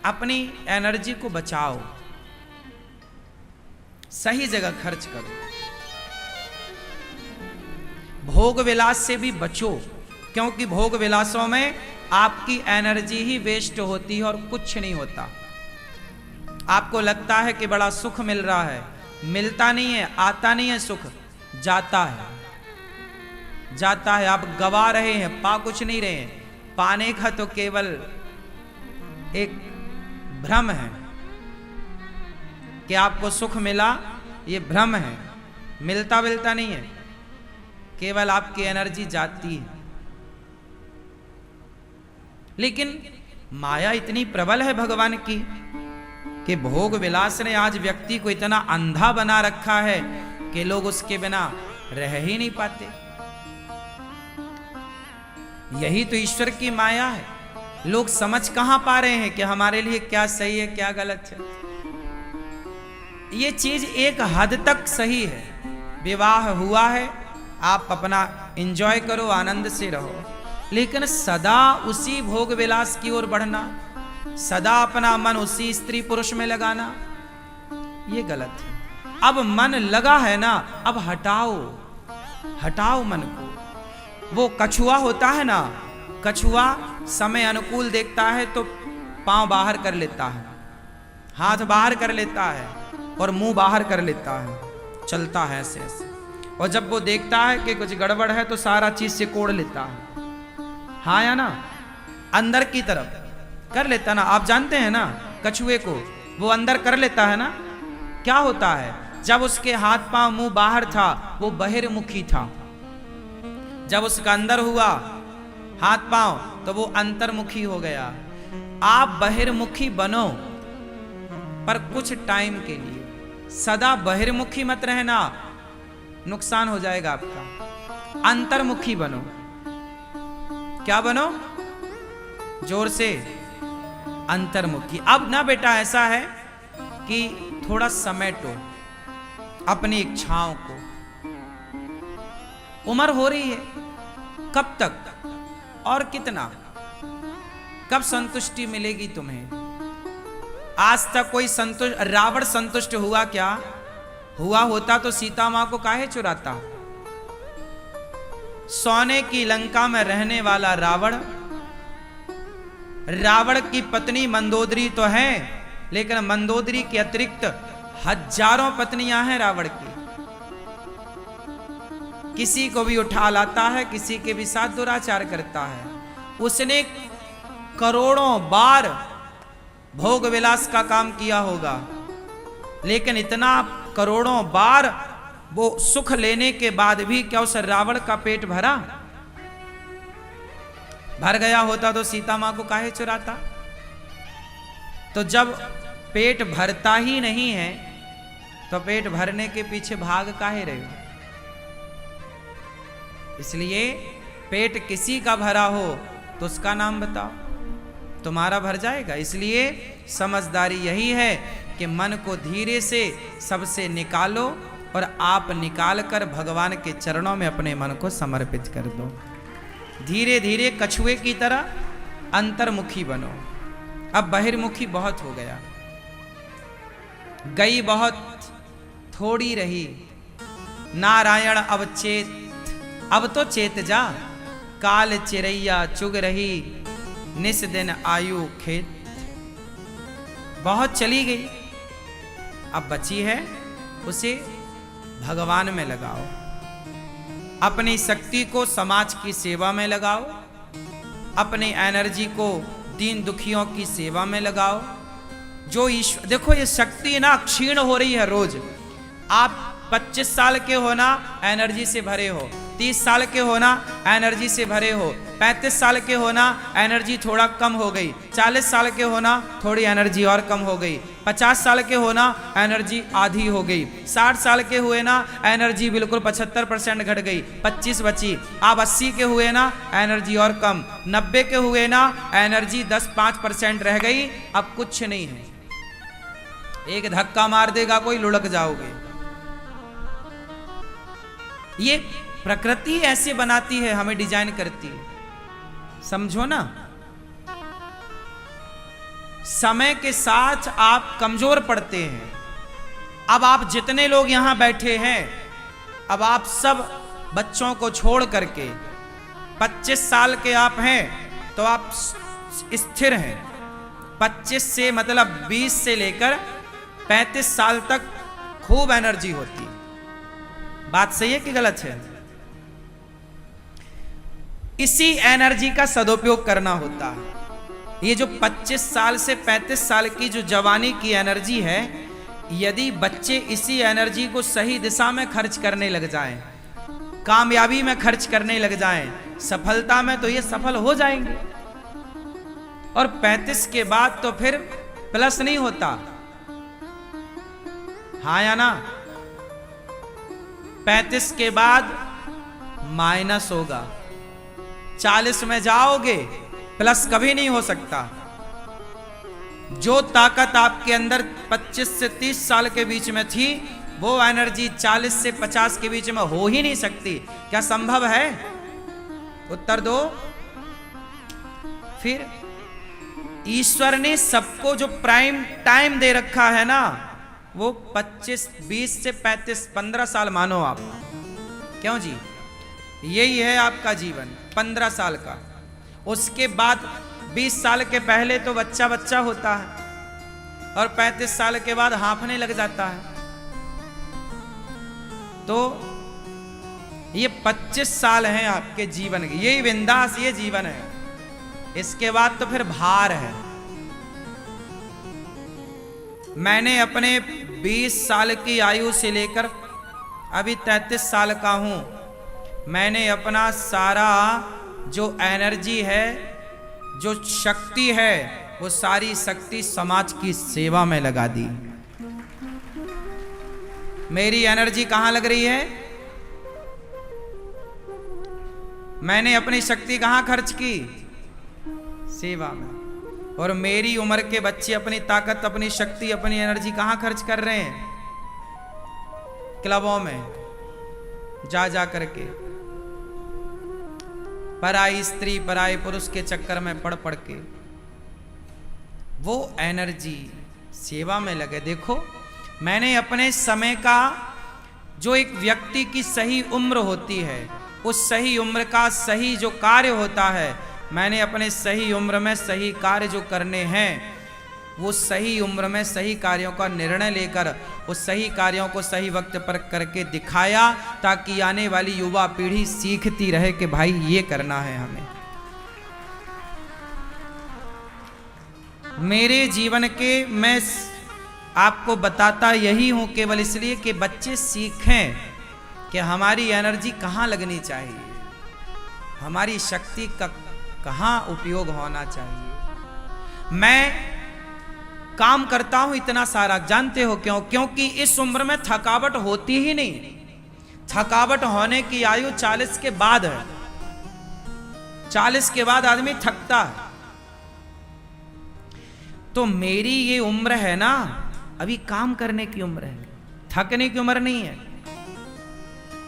अपनी एनर्जी को बचाओ, सही जगह खर्च करो। भोग विलास से भी बचो, क्योंकि भोग विलासों में आपकी एनर्जी ही वेस्ट होती है और कुछ नहीं होता। आपको लगता है कि बड़ा सुख मिल रहा है, मिलता नहीं है, आता नहीं है सुख, जाता है, जाता है। आप गवा रहे हैं, पा कुछ नहीं रहे हैं। पाने का तो केवल एक भ्रम है कि आपको सुख मिला, ये भ्रम है, मिलता मिलता नहीं है, केवल आपकी एनर्जी जाती है। लेकिन माया इतनी प्रबल है भगवान की कि भोग विलास ने आज व्यक्ति को इतना अंधा बना रखा है कि लोग उसके बिना रह ही नहीं पाते। यही तो ईश्वर की माया है। लोग समझ कहां पा रहे हैं कि हमारे लिए क्या सही है, क्या गलत है। ये चीज एक हद तक सही है। विवाह हुआ है, आप अपना एंजॉय करो, आनंद से रहो, लेकिन सदा उसी भोग विलास की ओर बढ़ना, सदा अपना मन उसी स्त्री पुरुष में लगाना, ये गलत है। अब मन लगा है ना, अब हटाओ, हटाओ मन को। वो कछुआ होता है ना, कछुआ समय अनुकूल देखता है तो पांव बाहर कर लेता है, हाथ बाहर कर लेता है और मुंह बाहर कर लेता है, चलता है ऐसे ऐसे। और जब वो देखता है कि कुछ गड़बड़ है तो सारा चीज से कोड़ लेता है, हाँ या ना, अंदर की तरफ कर लेता ना। आप जानते हैं ना कछुए को, वो अंदर कर लेता है ना। क्या होता है, जब उसके हाथ पांव मुंह बाहर था वो बहिर्मुखी था, जब उसका अंदर हुआ हाथ पांव तो वो अंतर्मुखी हो गया। आप बहिर्मुखी बनो, पर कुछ टाइम के लिए। सदा बहिर्मुखी मत रहना, नुकसान हो जाएगा आपका। अंतर्मुखी बनो। क्या बनो? जोर से, अंतर्मुखी। अब ना बेटा ऐसा है कि थोड़ा समेटो अपनी इच्छाओं को। उम्र हो रही है, कब तक और कितना, कब संतुष्टि मिलेगी तुम्हें? आज तक कोई संतुष्ट, रावण संतुष्ट हुआ क्या? हुआ होता तो सीता मां को काहे चुराता? सोने की लंका में रहने वाला रावण, रावण की पत्नी मंदोदरी तो है, लेकिन मंदोदरी के अतिरिक्त हजारों पत्नियां हैं रावण की। किसी को भी उठा लाता है, किसी के भी साथ दुराचार करता है। उसने करोड़ों बार भोग विलास का काम किया होगा, लेकिन इतना करोड़ों बार वो सुख लेने के बाद भी क्या उस रावण का पेट भरा? भर गया होता तो सीता मां को काहे चुराता? तो जब पेट भरता ही नहीं है तो पेट भरने के पीछे भाग काहे रहे हो? इसलिए पेट किसी का भरा हो तो उसका नाम बताओ, तुम्हारा भर जाएगा। इसलिए समझदारी यही है कि मन को धीरे से सबसे निकालो और आप निकाल कर भगवान के चरणों में अपने मन को समर्पित कर दो। धीरे धीरे कछुए की तरह अंतर्मुखी बनो। अब बहिर्मुखी बहुत हो गया, गई बहुत थोड़ी रही। नारायण अब चेत, अब तो चेत जा, काल चिरैया चुग रही, निस दिन आयु खेत। बहुत चली गई, अब बची है, उसे भगवान में लगाओ। अपनी शक्ति को समाज की सेवा में लगाओ, अपनी एनर्जी को दीन दुखियों की सेवा में लगाओ। जो ईश्वर, देखो ये शक्ति ना क्षीण हो रही है रोज। आप 25 साल के हो ना, एनर्जी से भरे हो। 30 साल के हो ना, एनर्जी से भरे हो। 35 साल के हो ना, एनर्जी थोड़ा कम हो गई। 40 साल के हो ना, थोड़ी एनर्जी और कम हो गई। 50 साल के हो ना, एनर्जी आधी हो गई। 60 साल के हुए ना, एनर्जी बिल्कुल 75% घट गई, 25 बची। आप 80 के हुए ना, एनर्जी और कम। 90 के हुए ना, एनर्जी 10-5% रह गई, अब कुछ नहीं है। एक धक्का मार देगा कोई, लुढ़क जाओगे। ये प्रकृति ऐसे बनाती है, हमें डिजाइन करती है, समझो ना। समय के साथ आप कमजोर पड़ते हैं। अब आप जितने लोग यहां बैठे हैं, अब आप सब बच्चों को छोड़ करके 25 साल के आप हैं तो आप स्थिर हैं। 25 से मतलब 20 से लेकर 35 साल तक खूब एनर्जी होती है। बात सही है कि गलत है? इसी एनर्जी का सदुपयोग करना होता है। ये जो 25 साल से 35 साल की जो जवानी की एनर्जी है, यदि बच्चे इसी एनर्जी को सही दिशा में खर्च करने लग जाएं, कामयाबी में खर्च करने लग जाएं, सफलता में, तो ये सफल हो जाएंगे। और 35 के बाद तो फिर प्लस नहीं होता, हाँ या ना? 35 के बाद माइनस होगा। 40 में जाओगे, प्लस कभी नहीं हो सकता। जो ताकत आपके अंदर 25 से 30 साल के बीच में थी, वो एनर्जी 40 से 50 के बीच में हो ही नहीं सकती। क्या संभव है? उत्तर दो। फिर ईश्वर ने सबको जो प्राइम टाइम दे रखा है ना, वो 25, 20 से 35, 15 साल मानो आप। क्यों जी? यही है आपका जीवन 15 साल का। उसके बाद 20 साल के पहले तो बच्चा बच्चा होता है और 35 साल के बाद हाँफने लग जाता है। तो ये 25 साल हैं आपके जीवन के, यही बिंदास ये जीवन है। इसके बाद तो फिर भार है। मैंने अपने 20 साल की आयु से लेकर अभी 33 साल का हूं, मैंने अपना सारा जो एनर्जी है, जो शक्ति है, वो सारी शक्ति समाज की सेवा में लगा दी। मेरी एनर्जी कहां लग रही है? मैंने अपनी शक्ति कहां खर्च की? सेवा में। और मेरी उम्र के बच्चे अपनी ताकत, अपनी शक्ति, अपनी एनर्जी कहां खर्च कर रहे हैं? क्लबों में जा जा करके, पराई स्त्री पराई पुरुष के चक्कर में पड़ पड़ के। वो एनर्जी सेवा में लगे। देखो, मैंने अपने समय का, जो एक व्यक्ति की सही उम्र होती है, उस सही उम्र का सही जो कार्य होता है, मैंने अपने सही उम्र में सही कार्य जो करने हैं, वो सही उम्र में सही कार्यों का निर्णय लेकर उस सही कार्यों को सही वक्त पर करके दिखाया, ताकि आने वाली युवा पीढ़ी सीखती रहे कि भाई ये करना है हमें। मेरे जीवन के मैं आपको बताता यही हूं केवल इसलिए कि बच्चे सीखें कि हमारी एनर्जी कहाँ लगनी चाहिए, हमारी शक्ति का कहाँ उपयोग होना चाहिए। मैं काम करता हूं इतना सारा, जानते हो क्यों? क्योंकि इस उम्र में थकावट होती ही नहीं। थकावट होने की आयु 40 के बाद है। 40 के बाद आदमी थकता है। तो मेरी ये उम्र है ना, अभी काम करने की उम्र है, थकने की उम्र नहीं है।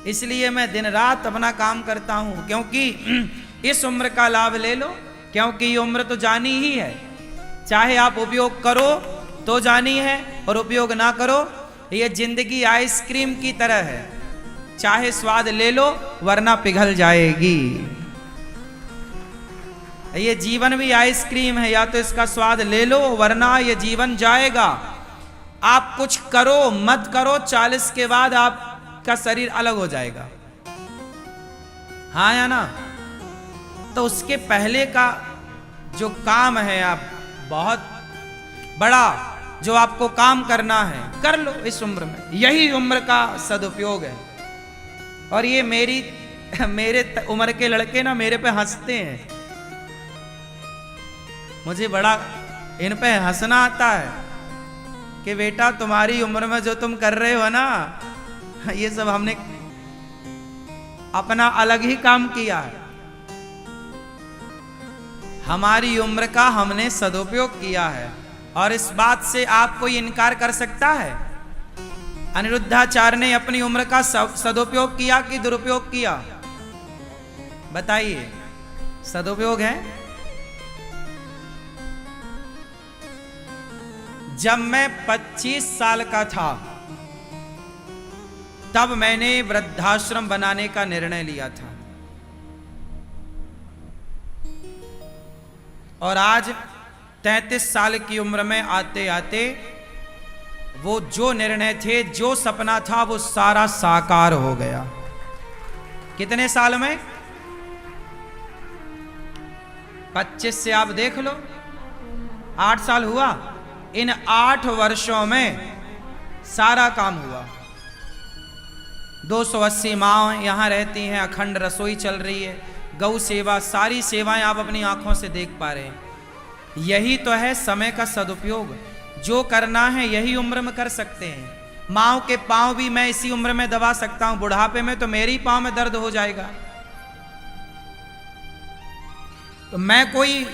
इसलिए मैं दिन रात अपना काम करता हूं, क्योंकि इस उम्र का लाभ ले लो, क्योंकि ये उम्र तो जानी ही है। चाहे आप उपयोग करो तो जानी है, और उपयोग ना करो, ये जिंदगी आइसक्रीम की तरह है, चाहे स्वाद ले लो वरना पिघल जाएगी। ये जीवन भी आइसक्रीम है, या तो इसका स्वाद ले लो वरना ये जीवन जाएगा। आप कुछ करो मत करो, 40 के बाद आपका शरीर अलग हो जाएगा, हाँ या ना? तो उसके पहले का जो काम है, आप बहुत बड़ा जो आपको काम करना है, कर लो इस उम्र में। यही उम्र का सदुपयोग है। और ये मेरे उम्र के लड़के ना मेरे पे हंसते हैं, मुझे बड़ा इन पे हंसना आता है कि बेटा तुम्हारी उम्र में जो तुम कर रहे हो ना, ये सब हमने अपना अलग ही काम किया है। हमारी उम्र का हमने सदुपयोग किया है, और इस बात से आप कोई इनकार कर सकता है? अनिरुद्धाचार्य ने अपनी उम्र का सदुपयोग किया कि दुरुपयोग किया? बताइए। सदुपयोग है। जब मैं 25 साल का था तब मैंने वृद्धाश्रम बनाने का निर्णय लिया था, और आज 33 साल की उम्र में आते आते वो जो निर्णय थे, जो सपना था, वो सारा साकार हो गया। कितने साल में? 25 से आप देख लो, 8 साल हुआ। इन 8 वर्षों में सारा काम हुआ। 280 माँ यहाँ रहती हैं, अखंड रसोई चल रही है, गौ सेवा, सारी सेवाएं आप अपनी आंखों से देख पा रहे हैं। यही तो है समय का सदुपयोग। जो करना है यही उम्र में कर सकते हैं। माँओं के पाँव भी मैं इसी उम्र में दबा सकता हूं, बुढ़ापे में तो मेरे ही पाँव में दर्द हो जाएगा। तो मैं कोई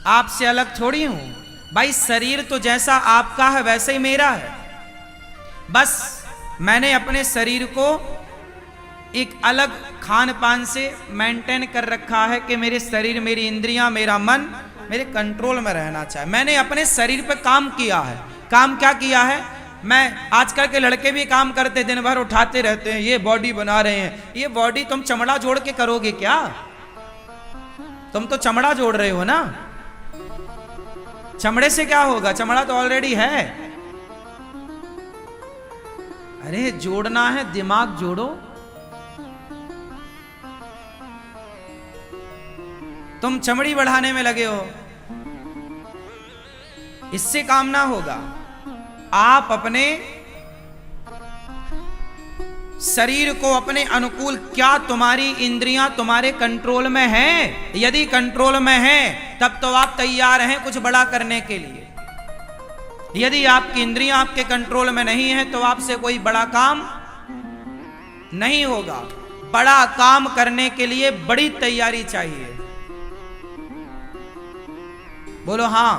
आपसे अलग थोड़ी हूं भाई। शरीर तो जैसा आपका है वैसे ही मेरा है। बस मैंने अपने शरीर को एक अलग खान पान से मेंटेन कर रखा है कि मेरे शरीर, मेरी इंद्रियां, मेरा मन मेरे कंट्रोल में रहना चाहिए। मैंने अपने शरीर पर काम किया है। काम क्या किया है? मैं, आजकल के लड़के भी काम करते, दिन भर उठाते रहते हैं, ये बॉडी बना रहे हैं। ये बॉडी तुम चमड़ा जोड़ के करोगे क्या? तुम तो चमड़ा जोड़ रहे हो ना। चमड़े से क्या होगा? चमड़ा तो ऑलरेडी है। अरे जोड़ना है, दिमाग जोड़ो। तुम चमड़ी बढ़ाने में लगे हो, इससे काम ना होगा। आप अपने शरीर को अपने अनुकूल, क्या तुम्हारी इंद्रियां तुम्हारे कंट्रोल में हैं? यदि कंट्रोल में हैं तब तो आप तैयार हैं कुछ बड़ा करने के लिए। यदि आपकी इंद्रियां आपके कंट्रोल में नहीं है तो आपसे कोई बड़ा काम नहीं होगा। बड़ा काम करने के लिए बड़ी तैयारी चाहिए। बोलो हां।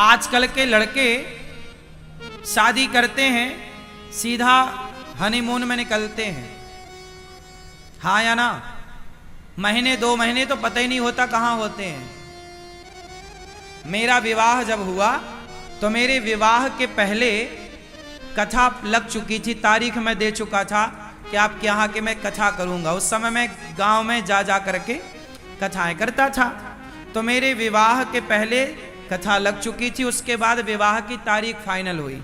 आजकल के लड़के शादी करते हैं, सीधा हनीमून में निकलते हैं। हाँ या ना? महीने 2 महीने तो पता ही नहीं होता कहां होते हैं। मेरा विवाह जब हुआ तो मेरे विवाह के पहले कथा लग चुकी थी, तारीख मैं दे चुका था कि आपके यहाँ के मैं कथा करूंगा। उस समय मैं गांव में जा करके कथाएं करता था। तो मेरे विवाह के पहले कथा लग चुकी थी, उसके बाद विवाह की तारीख फाइनल हुई।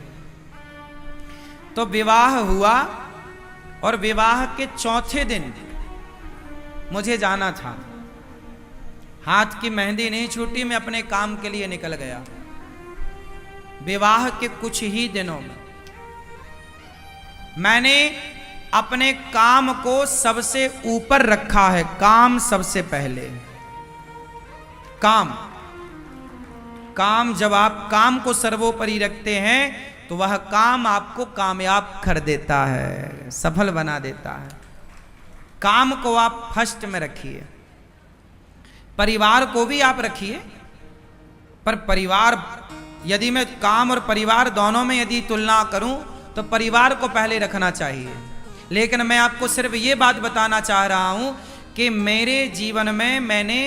तो विवाह हुआ और विवाह के चौथे दिन मुझे जाना था। हाथ की मेहंदी नहीं छूटी, मैं अपने काम के लिए निकल गया। विवाह के कुछ ही दिनों में मैंने अपने काम को सबसे ऊपर रखा है। काम सबसे पहले। काम जब आप काम को सर्वोपरि रखते हैं तो वह काम आपको कामयाब कर देता है, सफल बना देता है। काम को आप फर्स्ट में रखिए। परिवार को भी आप रखिए, पर परिवार, यदि मैं काम और परिवार दोनों में यदि तुलना करूं तो परिवार को पहले रखना चाहिए। लेकिन मैं आपको सिर्फ ये बात बताना चाह रहा हूं कि मेरे जीवन में मैंने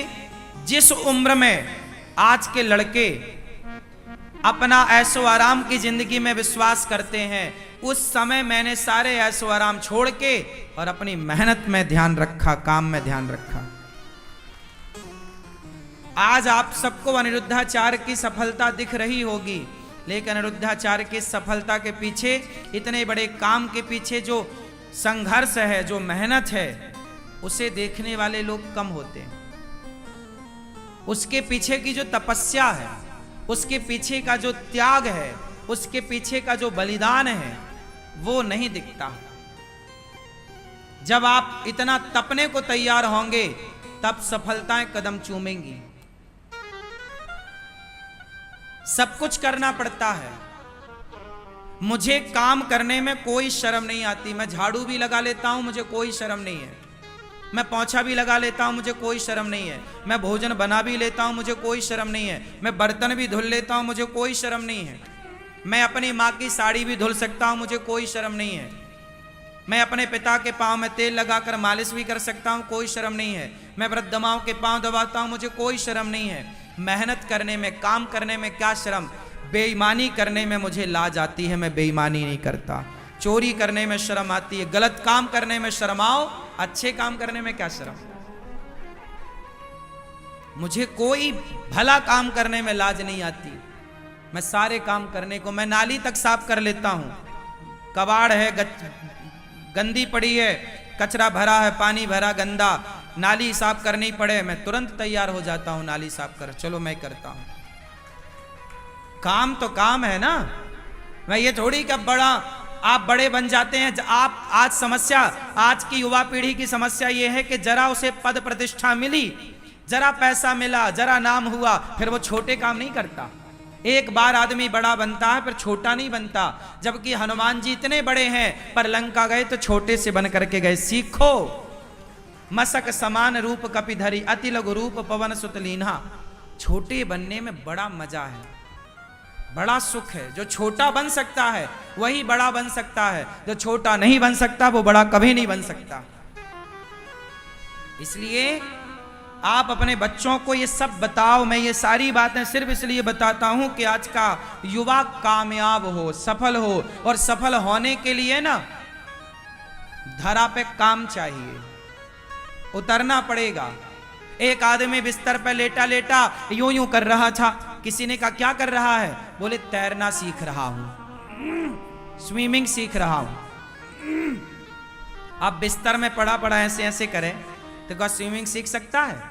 जिस उम्र में आज के लड़के अपना ऐशो आराम की जिंदगी में विश्वास करते हैं, उस समय मैंने सारे ऐशो आराम छोड़ के और अपनी मेहनत में ध्यान रखा, काम में ध्यान रखा। आज आप सबको अनिरुद्धाचार्य की सफलता दिख रही होगी, लेकिन अनिरुद्धाचार्य की सफलता के पीछे, इतने बड़े काम के पीछे जो संघर्ष है, जो मेहनत है, उसे देखने वाले लोग कम होते हैं। उसके पीछे की जो तपस्या है, उसके पीछे का जो त्याग है, उसके पीछे का जो बलिदान है, वो नहीं दिखता। जब आप इतना तपने को तैयार होंगे तब सफलताएं कदम चूमेंगी। सब कुछ करना पड़ता है। मुझे काम करने में कोई शर्म नहीं आती। मैं झाड़ू भी लगा लेता हूं, मुझे कोई शर्म नहीं है। मैं पोंछा भी लगा लेता हूं, मुझे कोई शर्म नहीं है। मैं भोजन बना भी लेता हूं, मुझे कोई शर्म नहीं है। मैं बर्तन भी धुल लेता हूं, मुझे कोई शर्म नहीं है। मैं अपनी माँ की साड़ी भी धुल सकता हूं, मुझे कोई शर्म नहीं है। मैं अपने पिता के पांव में तेल लगाकर मालिश भी कर सकता हूं, कोई शर्म नहीं है। मैं वृद्ध माओं के पांव दबाता हूं, मुझे कोई शर्म नहीं है। मेहनत करने में, काम करने में क्या शर्म। बेईमानी करने में मुझे लाज आती है, मैं बेईमानी नहीं करता। चोरी करने में शर्म आती है, गलत काम करने में शर्म आओ, अच्छे काम करने में क्या शर्म। मुझे कोई भला काम करने में लाज नहीं आती। मैं सारे काम करने को, मैं नाली तक साफ कर लेता हूं। कबाड़ है, गंदी पड़ी है, कचरा भरा है, पानी भरा गंदा, नाली साफ करनी पड़े, मैं तुरंत तैयार हो जाता हूं नाली साफ कर, चलो मैं करता हूं। काम तो काम है ना। मैं ये थोड़ी कि बड़ा आप बड़े बन जाते हैं। आप आज समस्या, आज की युवा पीढ़ी की समस्या ये है कि जरा उसे पद प्रतिष्ठा मिली, जरा पैसा मिला, जरा नाम हुआ, फिर वो छोटे काम नहीं करता। एक बार आदमी बड़ा बनता है फिर छोटा नहीं बनता। जबकि हनुमान जी इतने बड़े हैं पर लंका गए तो छोटे से बन करके गए। सीखो मसक समान रूप कपिधरी, अति लघु रूप पवन सुत लीन्हा। छोटे बनने में बड़ा मजा है, बड़ा सुख है। जो छोटा बन सकता है वही बड़ा बन सकता है, जो छोटा नहीं बन सकता वो बड़ा कभी नहीं बन सकता। इसलिए आप अपने बच्चों को ये सब बताओ। मैं ये सारी बातें सिर्फ इसलिए बताता हूं कि आज का युवा कामयाब हो, सफल हो। और सफल होने के लिए ना धरा पे काम चाहिए, उतरना पड़ेगा। एक आदमी बिस्तर पे लेटा लेटा यूं यूं कर रहा था। किसी ने कहा क्या कर रहा है? बोले तैरना सीख रहा हूं, स्विमिंग सीख रहा हूं। अब बिस्तर में पड़ा पड़ा ऐसे ऐसे करे तो क्या स्विमिंग सीख सकता है?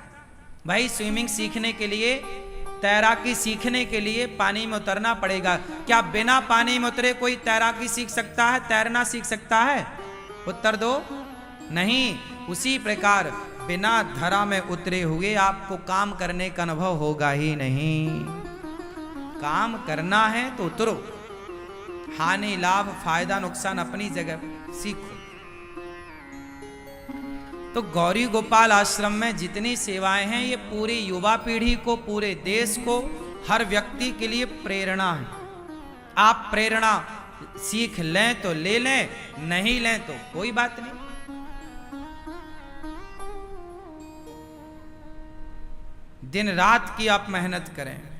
भाई स्विमिंग सीखने के लिए, तैराकी सीखने के लिए पानी में उतरना पड़ेगा। क्या बिना पानी में उतरे कोई तैराकी सीख सकता है, तैरना सीख सकता है? उत्तर दो, नहीं। उसी प्रकार बिना धरा में उतरे हुए आपको काम करने का अनुभव होगा ही नहीं। काम करना है तो उतरो, हानि लाभ फायदा नुकसान अपनी जगह सीखो। तो गौरी गोपाल आश्रम में जितनी सेवाएं हैं ये पूरी युवा पीढ़ी को, पूरे देश को, हर व्यक्ति के लिए प्रेरणा है। आप प्रेरणा सीख लें तो ले लें, नहीं लें तो कोई बात नहीं। दिन रात की आप मेहनत करें।